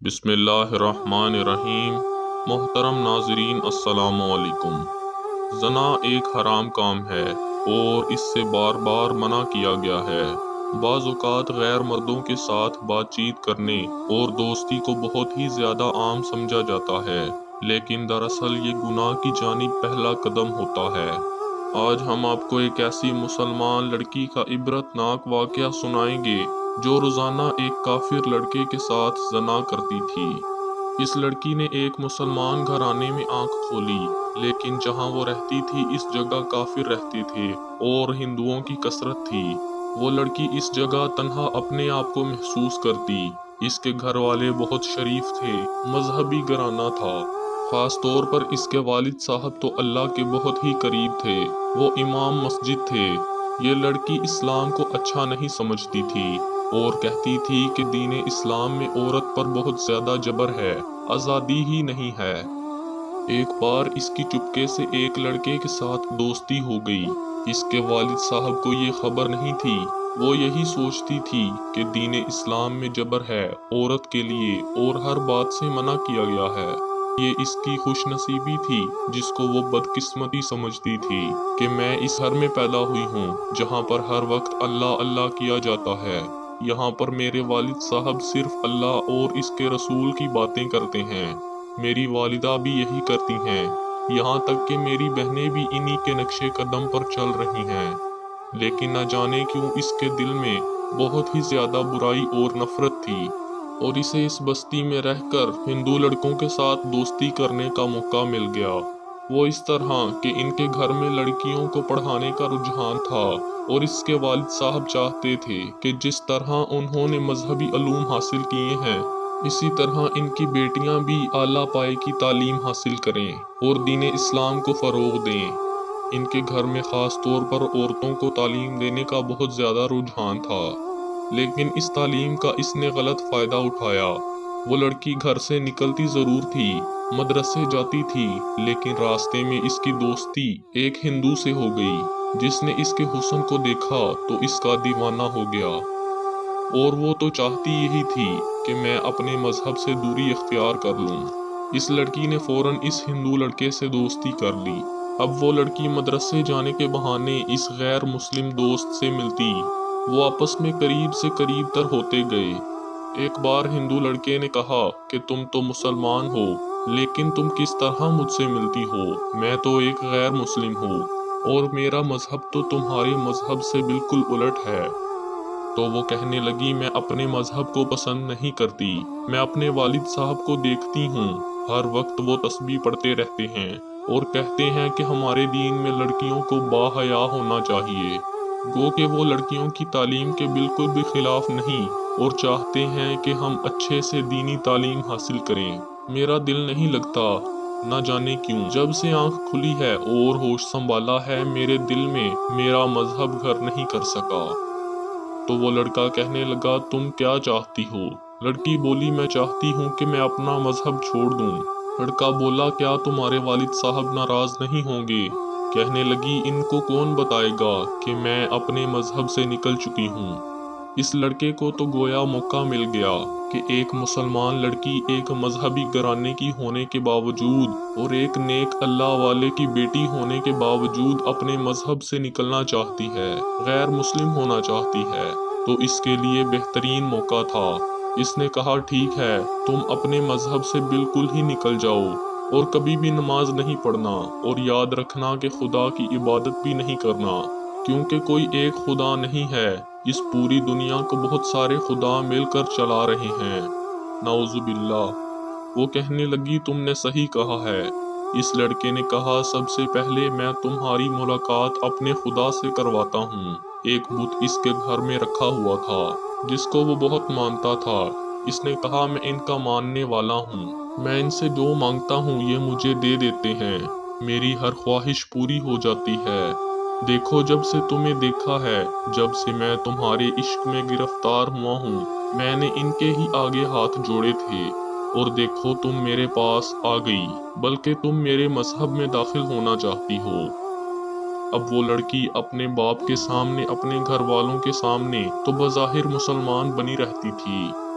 بسم اللہ الرحمن الرحیم۔ محترم ناظرین السلام علیکم۔ زنا ایک حرام کام ہے اور اس سے بار بار منع کیا گیا ہے۔ بعض اوقات غیر مردوں کے ساتھ بات چیت کرنے اور دوستی کو بہت ہی زیادہ عام سمجھا جاتا ہے، لیکن دراصل یہ گناہ کی جانب پہلا قدم ہوتا ہے۔ آج ہم آپ کو ایک ایسی مسلمان لڑکی کا عبرت ناک واقعہ سنائیں گے جو روزانہ ایک کافر لڑکے کے ساتھ زنا کرتی تھی۔ اس لڑکی نے ایک مسلمان گھرانے میں آنکھ کھولی، لیکن جہاں وہ رہتی تھی اس جگہ کافر رہتے تھے اور ہندوؤں کی کثرت تھی۔ وہ لڑکی اس جگہ تنہا اپنے آپ کو محسوس کرتی۔ اس کے گھر والے بہت شریف تھے، مذہبی گھرانہ تھا، خاص طور پر اس کے والد صاحب تو اللہ کے بہت ہی قریب تھے، وہ امام مسجد تھے۔ یہ لڑکی اسلام کو اچھا نہیں سمجھتی تھی اور کہتی تھی کہ دین اسلام میں عورت پر بہت زیادہ جبر ہے، آزادی ہی نہیں ہے۔ ایک بار اس کی چپکے سے ایک لڑکے کے ساتھ دوستی ہو گئی۔ اس کے والد صاحب کو یہ خبر نہیں تھی، وہ یہی سوچتی تھی کہ دین اسلام میں جبر ہے عورت کے لیے اور ہر بات سے منع کیا گیا ہے۔ یہ اس کی خوش نصیبی تھی جس کو وہ بدقسمتی سمجھتی تھی کہ میں اس گھر میں پیدا ہوئی ہوں جہاں پر ہر وقت اللہ اللہ کیا جاتا ہے۔ یہاں پر میرے والد صاحب صرف اللہ اور اس کے رسول کی باتیں کرتے ہیں، میری والدہ بھی یہی کرتی ہیں، یہاں تک کہ میری بہنیں بھی انہی کے نقش قدم پر چل رہی ہیں۔ لیکن نہ جانے کیوں اس کے دل میں بہت ہی زیادہ برائی اور نفرت تھی، اور اسے اس بستی میں رہ کر ہندو لڑکوں کے ساتھ دوستی کرنے کا موقع مل گیا۔ وہ اس طرح کہ ان کے گھر میں لڑکیوں کو پڑھانے کا رجحان تھا اور اس کے والد صاحب چاہتے تھے کہ جس طرح انہوں نے مذہبی علوم حاصل کیے ہیں اسی طرح ان کی بیٹیاں بھی اعلیٰ پائے کی تعلیم حاصل کریں اور دین اسلام کو فروغ دیں۔ ان کے گھر میں خاص طور پر عورتوں کو تعلیم دینے کا بہت زیادہ رجحان تھا، لیکن اس تعلیم کا اس نے غلط فائدہ اٹھایا۔ وہ لڑکی گھر سے نکلتی ضرور تھی، مدرسے جاتی تھی، لیکن راستے میں اس کی دوستی ایک ہندو سے ہو گئی جس نے اس کے حسن کو دیکھا تو اس کا دیوانہ ہو گیا، اور وہ تو چاہتی یہی تھی کہ میں اپنے مذہب سے دوری اختیار کر لوں۔ اس لڑکی نے فوراً اس ہندو لڑکے سے دوستی کر لی۔ اب وہ لڑکی مدرسے جانے کے بہانے اس غیر مسلم دوست سے ملتی، وہ آپس میں قریب سے قریب تر ہوتے گئے۔ ایک بار ہندو لڑکے نے کہا کہ تم تو مسلمان ہو، لیکن تم کس طرح مجھ سے ملتی ہو؟ میں تو ایک غیر مسلم ہوں اور میرا مذہب تو تمہارے مذہب سے بالکل الٹ ہے۔ تو وہ کہنے لگی میں اپنے مذہب کو پسند نہیں کرتی، میں اپنے والد صاحب کو دیکھتی ہوں، ہر وقت وہ تسبیح پڑھتے رہتے ہیں اور کہتے ہیں کہ ہمارے دین میں لڑکیوں کو باحیا ہونا چاہیے، گو کہ وہ لڑکیوں کی تعلیم کے بالکل بھی خلاف نہیں اور چاہتے ہیں کہ ہم اچھے سے دینی تعلیم حاصل کریں۔ میرا دل نہیں لگتا، نہ جانے کیوں جب سے آنکھ کھلی ہے اور ہوش سنبھالا ہے میرے دل میں میرا مذہب گھر نہیں کر سکا۔ تو وہ لڑکا کہنے لگا تم کیا چاہتی ہو؟ لڑکی بولی میں چاہتی ہوں کہ میں اپنا مذہب چھوڑ دوں۔ لڑکا بولا کیا تمہارے والد صاحب ناراض نہیں ہوں گے؟ کہنے لگی ان کو کون بتائے گا کہ میں اپنے مذہب سے نکل چکی ہوں۔ اس لڑکے کو تو گویا موقع مل گیا کہ ایک مسلمان لڑکی ایک مذہبی گھرانے کی ہونے کے باوجود اور ایک نیک اللہ والے کی بیٹی ہونے کے باوجود اپنے مذہب سے نکلنا چاہتی ہے، غیر مسلم ہونا چاہتی ہے، تو اس کے لیے بہترین موقع تھا۔ اس نے کہا ٹھیک ہے، تم اپنے مذہب سے بالکل ہی نکل جاؤ اور کبھی بھی نماز نہیں پڑھنا، اور یاد رکھنا کہ خدا کی عبادت بھی نہیں کرنا، کیونکہ کوئی ایک خدا نہیں ہے، اس پوری دنیا کو بہت سارے خدا مل کر چلا رہے ہیں، نعوذ باللہ۔ وہ کہنے لگی تم نے صحیح کہا ہے۔ اس لڑکے نے کہا سب سے پہلے میں تمہاری ملاقات اپنے خدا سے کرواتا ہوں۔ ایک بت اس کے گھر میں رکھا ہوا تھا جس کو وہ بہت مانتا تھا۔ اس نے کہا میں ان کا ماننے والا ہوں، میں ان سے جو مانگتا ہوں یہ مجھے دے دیتے ہیں، میری ہر خواہش پوری ہو جاتی ہے۔ دیکھو جب سے تمہیں دیکھا ہے، جب سے میں تمہارے عشق میں گرفتار ہوا ہوں، میں نے ان کے ہی آگے ہاتھ جوڑے تھے، اور دیکھو تم میرے پاس آ گئی، بلکہ تم میرے مذہب میں داخل ہونا چاہتی ہو۔ اب وہ لڑکی اپنے باپ کے سامنے، اپنے گھر والوں کے سامنے تو بظاہر مسلمان بنی رہتی تھی،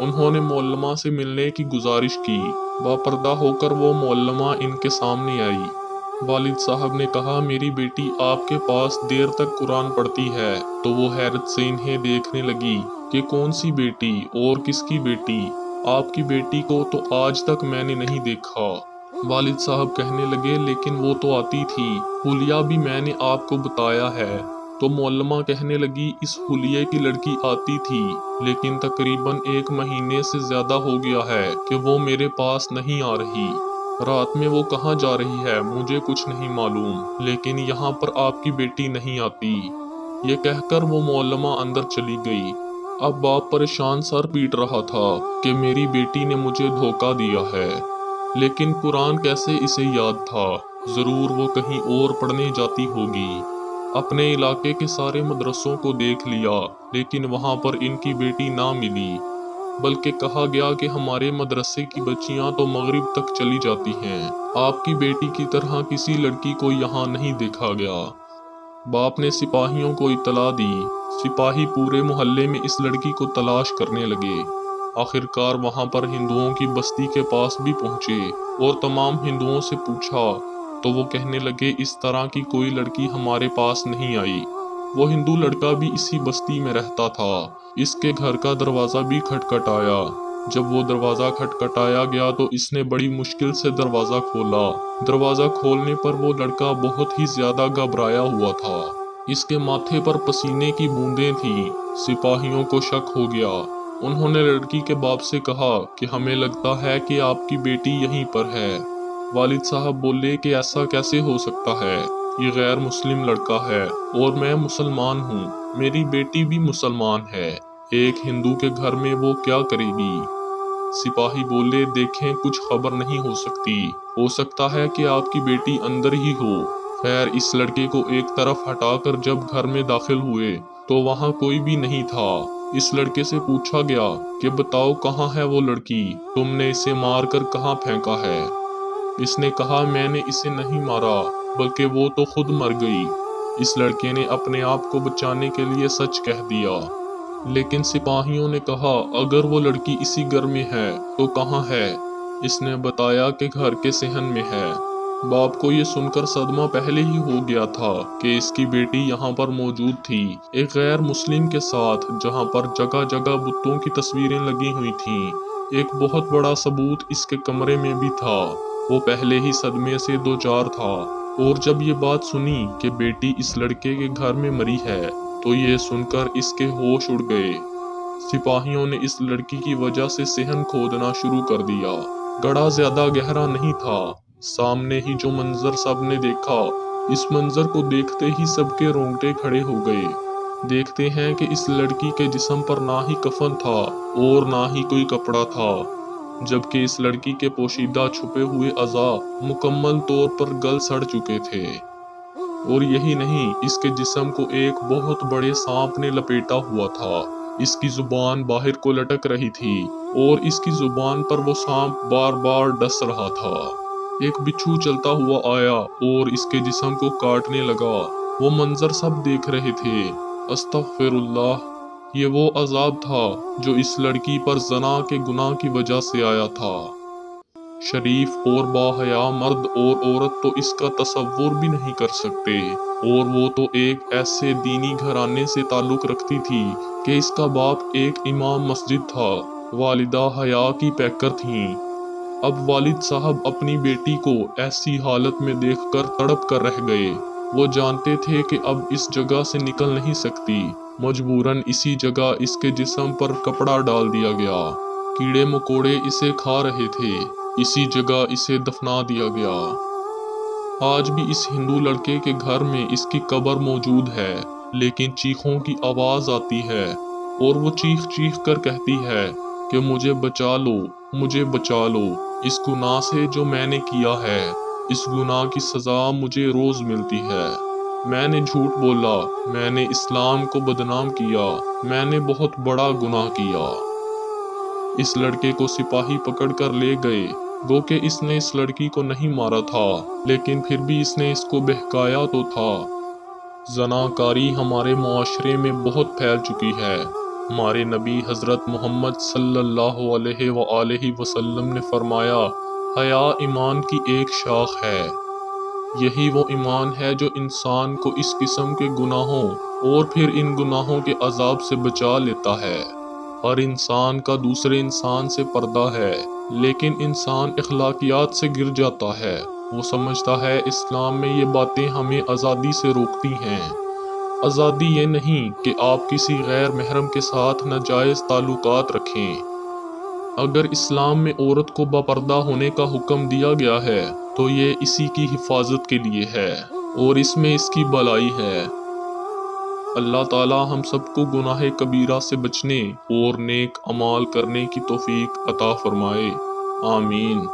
انہوں نے معلمہ سے ملنے کی گزارش کی۔ باپردہ ہو کر وہ معلمہ ان کے سامنے آئی۔ والد صاحب نے کہا، میری بیٹی آپ کے پاس دیر تک قرآن پڑھتی ہے۔ تو وہ حیرت سے انہیں دیکھنے لگی کہ کون سی بیٹی اور کس کی بیٹی؟ آپ کی بیٹی کو تو آج تک میں نے نہیں دیکھا۔ والد صاحب کہنے لگے، لیکن وہ تو آتی تھی، حلیہ بھی میں نے آپ کو بتایا ہے۔ تو معلمہ کہنے لگی، اس حلیے کی لڑکی آتی تھی، لیکن تقریباً 1 مہینے سے زیادہ ہو گیا ہے کہ وہ میرے پاس نہیں آ رہی۔ رات میں وہ کہاں جا رہی ہے مجھے کچھ نہیں معلوم، لیکن یہاں پر آپ کی بیٹی نہیں آتی۔ یہ کہہ کر وہ معلمہ اندر چلی گئی۔ اب باپ پریشان سر پیٹ رہا تھا کہ میری بیٹی نے مجھے دھوکہ دیا ہے، لیکن قرآن کیسے اسے یاد تھا؟ ضرور وہ کہیں اور پڑھنے جاتی ہوگی۔ اپنے علاقے کے سارے مدرسوں کو دیکھ لیا، لیکن وہاں پر ان کی بیٹی نہ ملی، بلکہ کہا گیا کہ ہمارے مدرسے کی بچیاں تو مغرب تک چلی جاتی ہیں، آپ کی بیٹی کی طرح کسی لڑکی کو یہاں نہیں دیکھا گیا۔ باپ نے سپاہیوں کو اطلاع دی۔ سپاہی پورے محلے میں اس لڑکی کو تلاش کرنے لگے۔ آخرکار وہاں پر ہندوؤں کی بستی کے پاس بھی پہنچے اور تمام ہندوؤں سے پوچھا تو وہ کہنے لگے، اس طرح کی کوئی لڑکی ہمارے پاس نہیں آئی۔ وہ ہندو لڑکا بھی اسی بستی میں رہتا تھا۔ اس کے گھر کا دروازہ بھی کھٹکھٹایا۔ جب وہ دروازہ کھٹکھٹایا گیا تو اس نے بڑی مشکل سے دروازہ کھولا۔ دروازہ کھولنے پر وہ لڑکا بہت ہی زیادہ گھبرایا ہوا تھا۔ اس کے ماتھے پر پسینے کی بوندیں تھیں۔ سپاہیوں کو شک ہو گیا۔ انہوں نے لڑکی کے باپ سے کہا کہ ہمیں لگتا ہے کہ آپ کی بیٹی یہیں پر ہے۔ والد صاحب بولے کہ ایسا کیسے ہو سکتا ہے؟ یہ غیر مسلم لڑکا ہے اور میں مسلمان ہوں، میری بیٹی بھی مسلمان ہے، ایک ہندو کے گھر میں وہ کیا کرے گی؟ سپاہی بولے، دیکھیں کچھ خبر نہیں ہو سکتی، ہو سکتا ہے کہ آپ کی بیٹی اندر ہی ہو۔ خیر اس لڑکے کو ایک طرف ہٹا کر جب گھر میں داخل ہوئے تو وہاں کوئی بھی نہیں تھا۔ اس لڑکے سے پوچھا گیا کہ بتاؤ کہاں ہے وہ لڑکی، تم نے اسے مار کر کہاں پھینکا ہے؟ اس نے کہا، میں نے اسے نہیں مارا، بلکہ وہ تو خود مر گئی۔ اس لڑکے نے اپنے آپ کو بچانے کے لیے سچ کہہ دیا۔ لیکن سپاہیوں نے کہا، اگر وہ لڑکی اسی گھر میں ہے تو کہاں ہے؟ اس نے بتایا کہ گھر کے صحن میں ہے۔ باپ کو یہ سن کر صدمہ پہلے ہی ہو گیا تھا کہ اس کی بیٹی یہاں پر موجود تھی، ایک غیر مسلم کے ساتھ، جہاں پر جگہ جگہ بتوں کی تصویریں لگی ہوئی تھیں۔ ایک بہت بڑا ثبوت اس کے کمرے میں بھی تھا۔ وہ پہلے ہی صدمے سے دوچار تھا، اور جب یہ بات سنی کہ بیٹی اس لڑکے کے گھر میں مری ہے تو یہ سن کر اس کے ہوش اڑ گئے۔ سپاہیوں نے اس لڑکی کی وجہ سے صحن کھودنا شروع کر دیا۔ گڑھا زیادہ گہرا نہیں تھا۔ سامنے ہی جو منظر سب نے دیکھا، اس منظر کو دیکھتے ہی سب کے رونگٹے کھڑے ہو گئے۔ دیکھتے ہیں کہ اس لڑکی کے جسم پر نہ ہی کفن تھا اور نہ ہی کوئی کپڑا تھا، جبکہ اس لڑکی کے پوشیدہ چھپے ہوئے اعضاء مکمل طور پر گل سڑ چکے تھے۔ اور یہی نہیں، اس کے جسم کو ایک بہت بڑے سانپ نے لپیٹا ہوا تھا۔ اس کی زبان باہر کو لٹک رہی تھی اور اس کی زبان پر وہ سانپ بار بار ڈس رہا تھا۔ ایک بچھو چلتا ہوا آیا اور اس کے جسم کو کاٹنے لگا۔ وہ منظر سب دیکھ رہے تھے۔ استغفر اللہ، یہ وہ عذاب تھا جو اس لڑکی پر زنا کے گناہ کی وجہ سے آیا تھا۔ شریف اور باحیا مرد اور عورت تو اس کا تصور بھی نہیں کر سکتے، اور وہ تو ایک ایسے دینی گھرانے سے تعلق رکھتی تھی کہ اس کا باپ ایک امام مسجد تھا، والدہ حیا کی پیکر تھیں۔ اب والد صاحب اپنی بیٹی کو ایسی حالت میں دیکھ کر تڑپ کر رہ گئے۔ وہ جانتے تھے کہ اب اس جگہ سے نکل نہیں سکتی، مجبوراً اسی جگہ اس کے جسم پر کپڑا ڈال دیا گیا۔ کیڑے مکوڑے اسے کھا رہے تھے، اسی جگہ اسے دفنا دیا گیا۔ آج بھی اس ہندو لڑکے کے گھر میں اس کی قبر موجود ہے، لیکن چیخوں کی آواز آتی ہے اور وہ چیخ چیخ کر کہتی ہے کہ مجھے بچا لو، مجھے بچا لو، اس گناہ سے جو میں نے کیا ہے، اس گناہ کی سزا مجھے روز ملتی ہے۔ میں نے جھوٹ بولا، میں نے اسلام کو بدنام کیا، میں نے بہت بڑا گناہ کیا۔ اس لڑکے کو سپاہی پکڑ کر لے گئے، گو کہ اس نے اس لڑکی کو نہیں مارا تھا، لیکن پھر بھی اس نے اس کو بہکایا تو تھا۔ زناکاری ہمارے معاشرے میں بہت پھیل چکی ہے۔ ہمارے نبی حضرت محمد صلی اللہ علیہ وآلہ وسلم نے فرمایا، حیا ایمان کی ایک شاخ ہے۔ یہی وہ ایمان ہے جو انسان کو اس قسم کے گناہوں اور پھر ان گناہوں کے عذاب سے بچا لیتا ہے۔ ہر انسان کا دوسرے انسان سے پردہ ہے، لیکن انسان اخلاقیات سے گر جاتا ہے۔ وہ سمجھتا ہے اسلام میں یہ باتیں ہمیں آزادی سے روکتی ہیں۔ آزادی یہ نہیں کہ آپ کسی غیر محرم کے ساتھ ناجائز تعلقات رکھیں۔ اگر اسلام میں عورت کو باپردہ ہونے کا حکم دیا گیا ہے تو یہ اسی کی حفاظت کے لیے ہے اور اس میں اس کی بھلائی ہے۔ اللہ تعالی ہم سب کو گناہ کبیرہ سے بچنے اور نیک اعمال کرنے کی توفیق عطا فرمائے، آمین۔